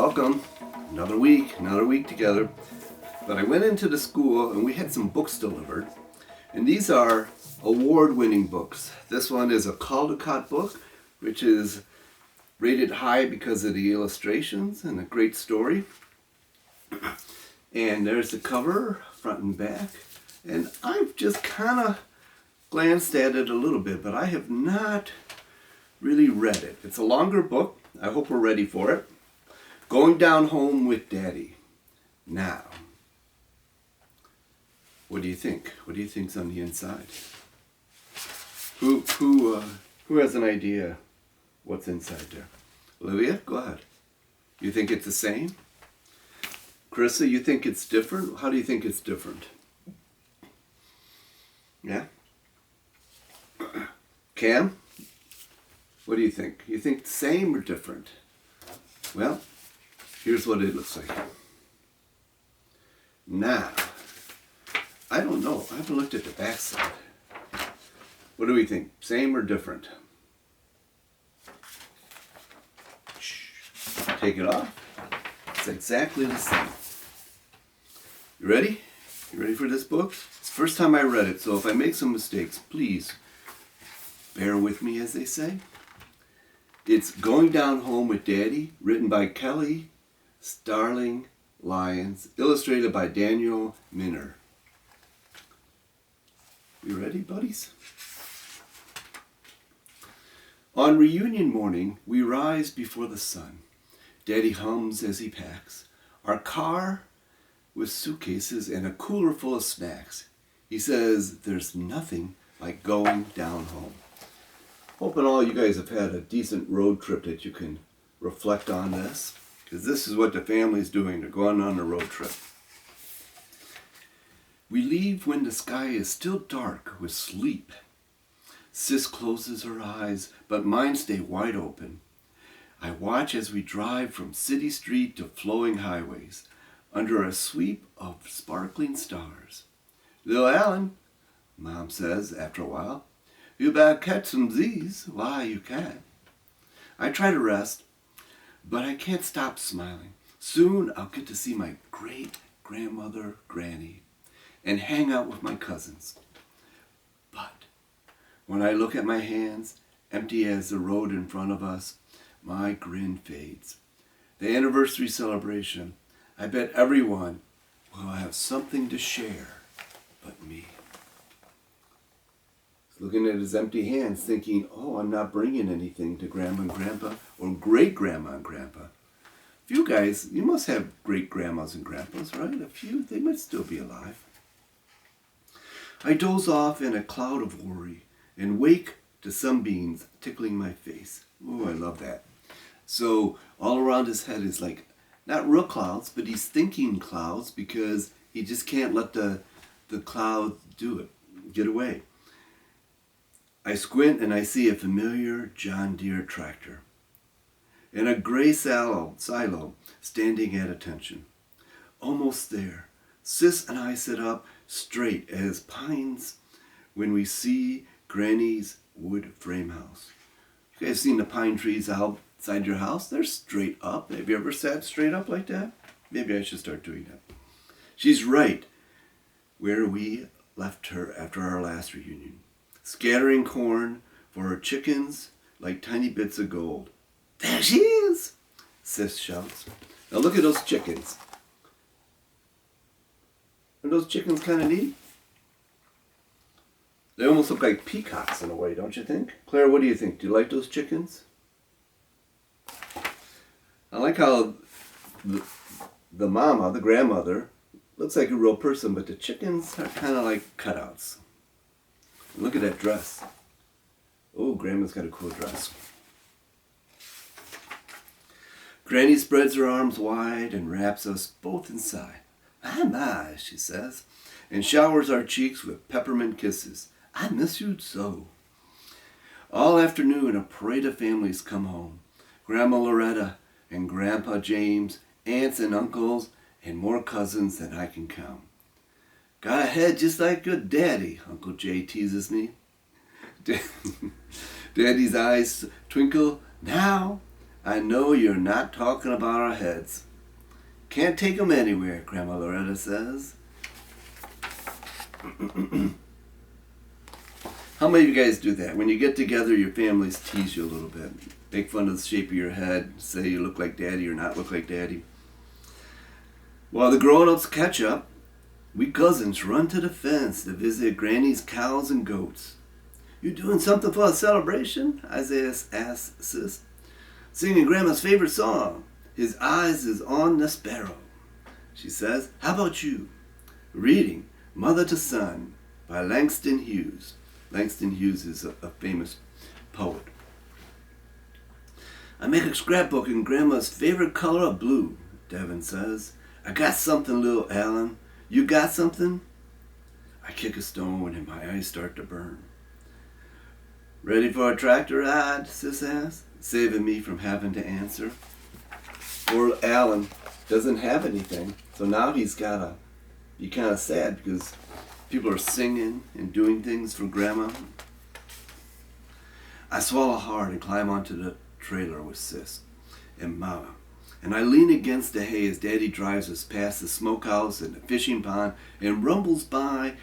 welcome. Another week together. But I went into the school and we had some books delivered. And these are award-winning books. This one is a Caldecott book, which is rated high because of the illustrations and a great story. And there's the cover, front and back. And I've just kind of glanced at it a little bit, but I have not really read it. It's a longer book. I hope we're ready for it. Going Down Home with Daddy. Now, what do you think? What do you think's on the inside? Who has an idea what's inside there? Olivia, go ahead. You think it's the same? Carissa, you think it's different? How do you think it's different? Yeah? Cam, what do you think? You think the same or different? Well, here's what it looks like. Now, I don't know. I haven't looked at the back side. What do we think? Same or different? Shh. Take it off. It's exactly the same. You ready? You ready for this book? It's the first time I read it, so if I make some mistakes, please bear with me, as they say. It's Going Down Home with Daddy, written by Kelly Starling Lyons, illustrated by Daniel Minner. You ready, buddies? On reunion morning, we rise before the sun. Daddy hums as he packs our car with suitcases and a cooler full of snacks. He says there's nothing like going down home. Hoping all you guys have had a decent road trip that you can reflect on this, because this is what the family's doing. They're going on a road trip. We leave when the sky is still dark with sleep. Sis closes her eyes, but mine stay wide open. I watch as we drive from city street to flowing highways, under a sweep of sparkling stars. Little Alan, Mom says after a while, you better catch some Z's while you can. I try to rest, but I can't stop smiling. Soon I'll get to see my great-grandmother, Granny, and hang out with my cousins. But when I look at my hands, empty as the road in front of us, my grin fades. The anniversary celebration, I bet everyone will have something to share but me. He's looking at his empty hands, thinking, oh, I'm not bringing anything to Grandma and Grandpa, or great-grandma and Grandpa. A few guys, you must have great-grandmas and grandpas, right? A few, they might still be alive. I doze off in a cloud of worry and wake to sunbeams tickling my face. Oh, I love that. So all around his head is like, not real clouds, but he's thinking clouds because he just can't let the clouds do it, get away. I squint and I see a familiar John Deere tractor and a gray silo standing at attention. Almost there, Sis and I sit up straight as pines when we see Granny's wood frame house. You guys seen the pine trees outside your house? They're straight up. Have you ever sat straight up like that? Maybe I should start doing that. She's right where we left her after our last reunion, scattering corn for her chickens like tiny bits of gold. There she is, Sis shouts. Now look at those chickens. Are those chickens kind of neat? They almost look like peacocks in a way, don't you think? Claire, what do you think? Do you like those chickens? I like how the mama, the grandmother, looks like a real person, but the chickens are kind of like cutouts. Look at that dress. Oh, Grandma's got a cool dress. Granny spreads her arms wide and wraps us both inside. My, she says, and showers our cheeks with peppermint kisses. I miss you so. All afternoon, a parade of families come home. Grandma Loretta and Grandpa James, aunts and uncles, and more cousins than I can count. Got a head just like your daddy, Uncle Jay teases me. Daddy's eyes twinkle. Now I know you're not talking about our heads. Can't take 'em anywhere, Grandma Loretta says. How many of you guys do that? When you get together, your families tease you a little bit. Make fun of the shape of your head, say you look like Daddy or not look like Daddy. While the grown-ups catch up, we cousins run to the fence to visit Granny's cows and goats. You doing something for a celebration? Isaiah asks Sis. Singing Grandma's favorite song, His Eyes is on the Sparrow. She says, how about you? Reading Mother to Son by Langston Hughes. Langston Hughes is a famous poet. I make a scrapbook in Grandma's favorite color of blue, Devin says. I got something, little Alan. You got something? I kick a stone and my eyes start to burn. Ready for a tractor ride? Sis asks, saving me from having to answer. Poor Alan doesn't have anything, so now he's gotta be kind of sad because people are singing and doing things for Grandma. I swallow hard and climb onto the trailer with Sis and Mama, and I lean against the hay as Daddy drives us past the smokehouse and the fishing pond and rumbles by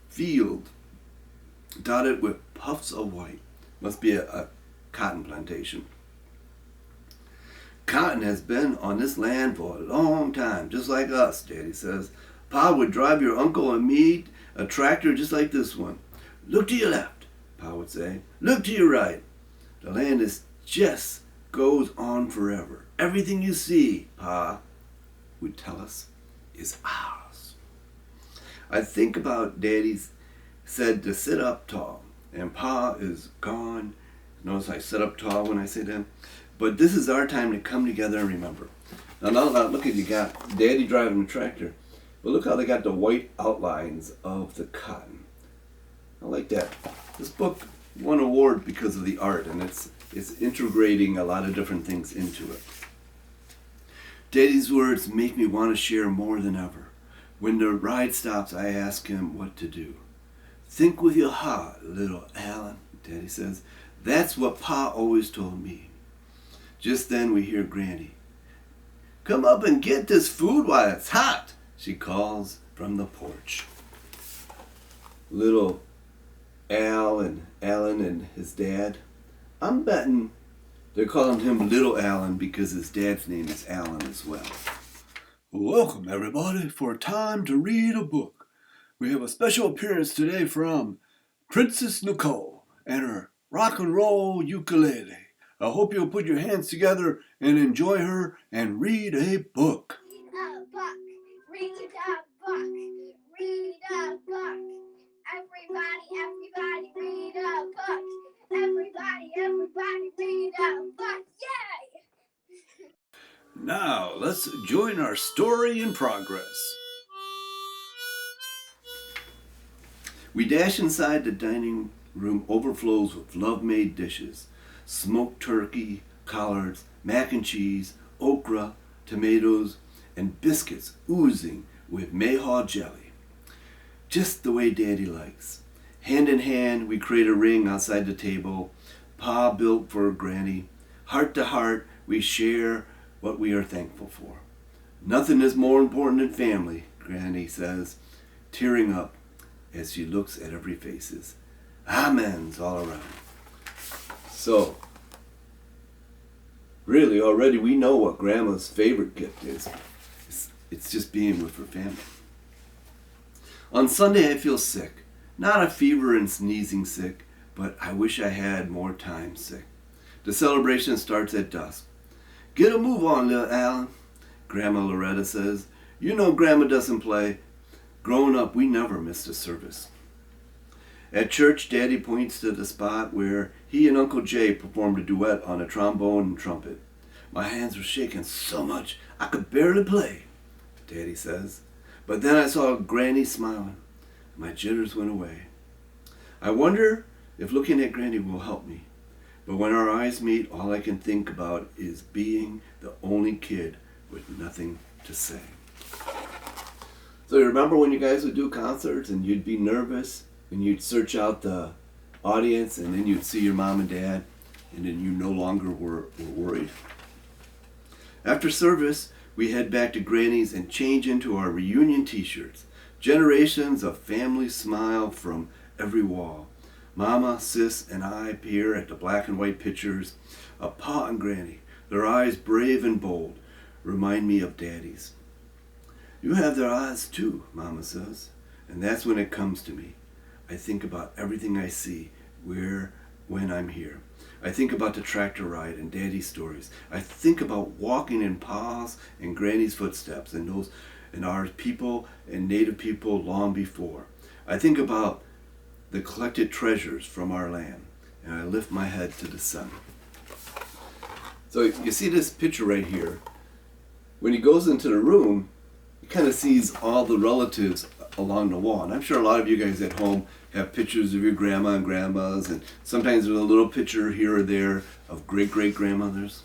field dotted with puffs of white. Must be a cotton plantation. Cotton has been on this land for a long time, just like us, Daddy says. Pa would drive your uncle and me a tractor just like this one. Look to your left, Pa would say. Look to your right. The land is just goes on forever. Everything you see, Pa would tell us, is ours. I think about Daddy's said to sit up tall, and Pa is gone. Notice I sit up tall when I say that. But this is our time to come together and remember. Now look at you got Daddy driving the tractor, but look how they got the white outlines of the cotton. I like that. This book won an award because of the art, and it's integrating a lot of different things into it. Daddy's words make me want to share more than ever. When the ride stops, I ask him what to do. Think with your heart, little Alan, Daddy says. That's what Pa always told me. Just then we hear Granny. Come up and get this food while it's hot, she calls from the porch. Little Alan and his dad, I'm betting they're calling him Little Alan because his dad's name is Alan as well. Welcome everybody for Time to Read a Book. We have a special appearance today from Princess Nicole and her rock and roll ukulele. I hope you'll put your hands together and enjoy her and read a book. Read a book. Read a book. Read a book. Everybody read a book. Everybody read a book. Yay! Now, let's join our story in progress. We dash inside. The dining room overflows with love-made dishes. Smoked turkey, collards, mac and cheese, okra, tomatoes, and biscuits oozing with mayhaw jelly. Just the way Daddy likes. Hand in hand, we create a ring outside the table. Pa built for Granny. Heart to heart, we share what we are thankful for. Nothing is more important than family, Granny says, tearing up as she looks at every faces. Amens all around. So, really already we know what Grandma's favorite gift is. It's just being with her family. On Sunday I feel sick. Not a fever and sneezing sick, but I wish I had more time sick. The celebration starts at dusk. Get a move on, little Alan, Grandma Loretta says. You know Grandma doesn't play. Growing up, we never missed a service. At church, Daddy points to the spot where he and Uncle Jay performed a duet on a trombone and trumpet. My hands were shaking so much I could barely play, Daddy says. But then I saw Granny smiling. My jitters went away. I wonder if looking at Granny will help me. But when our eyes meet, all I can think about is being the only kid with nothing to say. So you remember when you guys would do concerts and you'd be nervous and you'd search out the audience and then you'd see your mom and dad and then you no longer were worried? After service, we head back to Granny's and change into our reunion t-shirts. Generations of family smile from every wall. Mama, Sis, and I peer at the black and white pictures of Pa and Granny. Their eyes brave and bold remind me of Daddy's. You have their eyes too, Mama says. And that's when it comes to me. I think about everything I see, when I'm here. I think about the tractor ride and Daddy's stories. I think about walking in Pa's and Granny's footsteps and our people and Native people long before. I think about the collected treasures from our land, and I lift my head to the sun. So you see this picture right here. When he goes into the room, he kind of sees all the relatives along the wall. And I'm sure a lot of you guys at home have pictures of your grandma and grandmas, and sometimes there's a little picture here or there of great-great-grandmothers.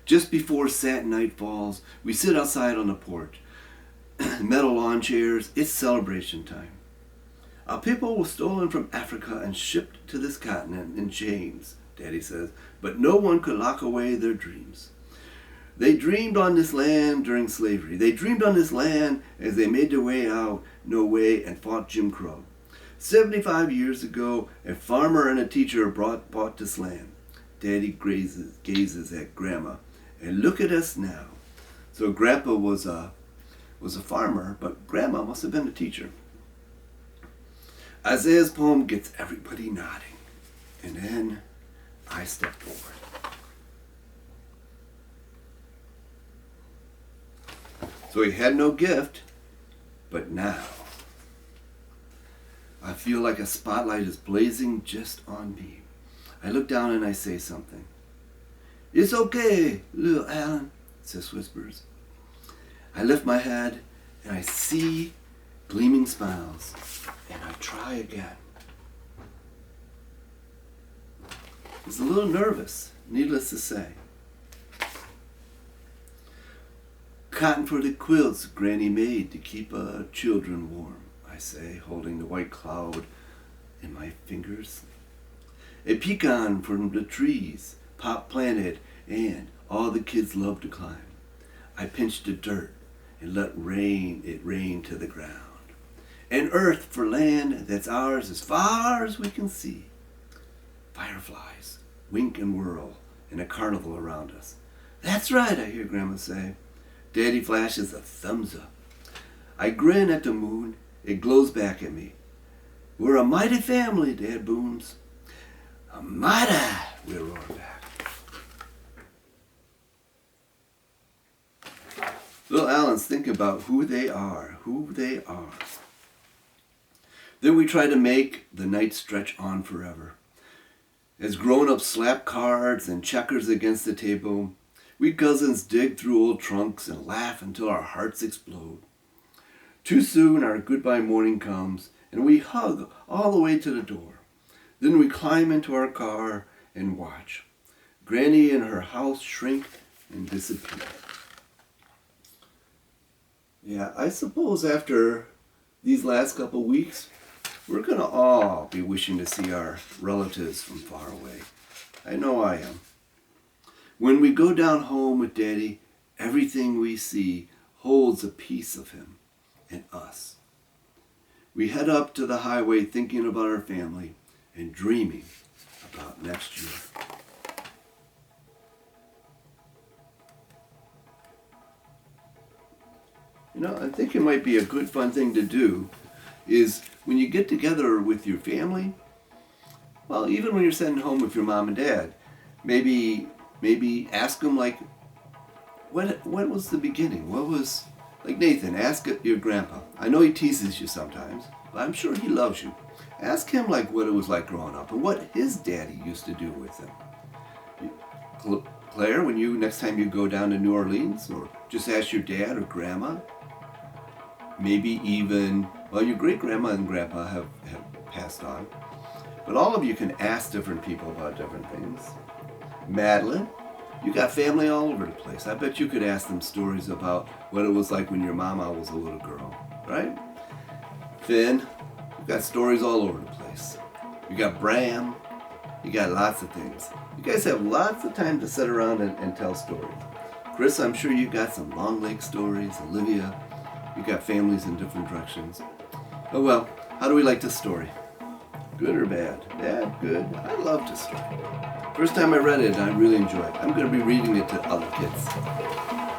Just before satin night falls, we sit outside on the porch. Metal lawn chairs, it's celebration time. Our people were stolen from Africa and shipped to this continent in chains, Daddy says, but no one could lock away their dreams. They dreamed on this land during slavery. They dreamed on this land as they made their way out, no way, and fought Jim Crow. 75 years ago, a farmer and a teacher bought this land. Daddy gazes at Grandma, and look at us now. So Grandpa was a farmer, but Grandma must have been a teacher. Isaiah's poem gets everybody nodding, and then I step forward. So he had no gift, but now I feel like a spotlight is blazing just on me. I look down and I say something. It's okay, little Alan, Sis whispers. I lift my head and I see gleaming smiles, and I try again. He's a little nervous, needless to say. Cotton for the quilts Granny made to keep children warm, I say, holding the white cloud in my fingers. A pecan from the trees Pop planted and all the kids love to climb. I pinch the dirt and let it rain to the ground. And earth for land that's ours as far as we can see. Fireflies wink and whirl in a carnival around us. That's right, I hear Grandma say. Daddy flashes a thumbs up. I grin at the moon. It glows back at me. We're a mighty family, Dad booms. A mighty, we roar back. Little Alan's thinking about who they are. Then we try to make the night stretch on forever. As grown-ups slap cards and checkers against the table, we cousins dig through old trunks and laugh until our hearts explode. Too soon our goodbye morning comes, and we hug all the way to the door. Then we climb into our car and watch. Granny and her house shrink and disappear. Yeah, I suppose after these last couple weeks, we're going to all be wishing to see our relatives from far away. I know I am. When we go down home with Daddy, everything we see holds a piece of him and us. We head up to the highway thinking about our family and dreaming about next year. You know, I think it might be a good fun thing to do is when you get together with your family, well, even when you're sitting home with your mom and dad, maybe ask them, like, what was the beginning? What was, like Nathan, ask your grandpa. I know he teases you sometimes, but I'm sure he loves you. Ask him, like, what it was like growing up and what his daddy used to do with him. Claire, when next time you go down to New Orleans, or just ask your dad or grandma, maybe even, well, your great-grandma and grandpa have passed on, but all of you can ask different people about different things. Madeline, you got family all over the place. I bet you could ask them stories about what it was like when your mama was a little girl, right? Finn, you've got stories all over the place. You got Bram, you got lots of things. You guys have lots of time to sit around and tell stories. Chris, I'm sure you got some Long Lake stories. Olivia, you got families in different directions. Oh well, how do we like this story? Good or bad? Bad, good. I love this story. First time I read it, I really enjoyed it. I'm going to be reading it to other kids.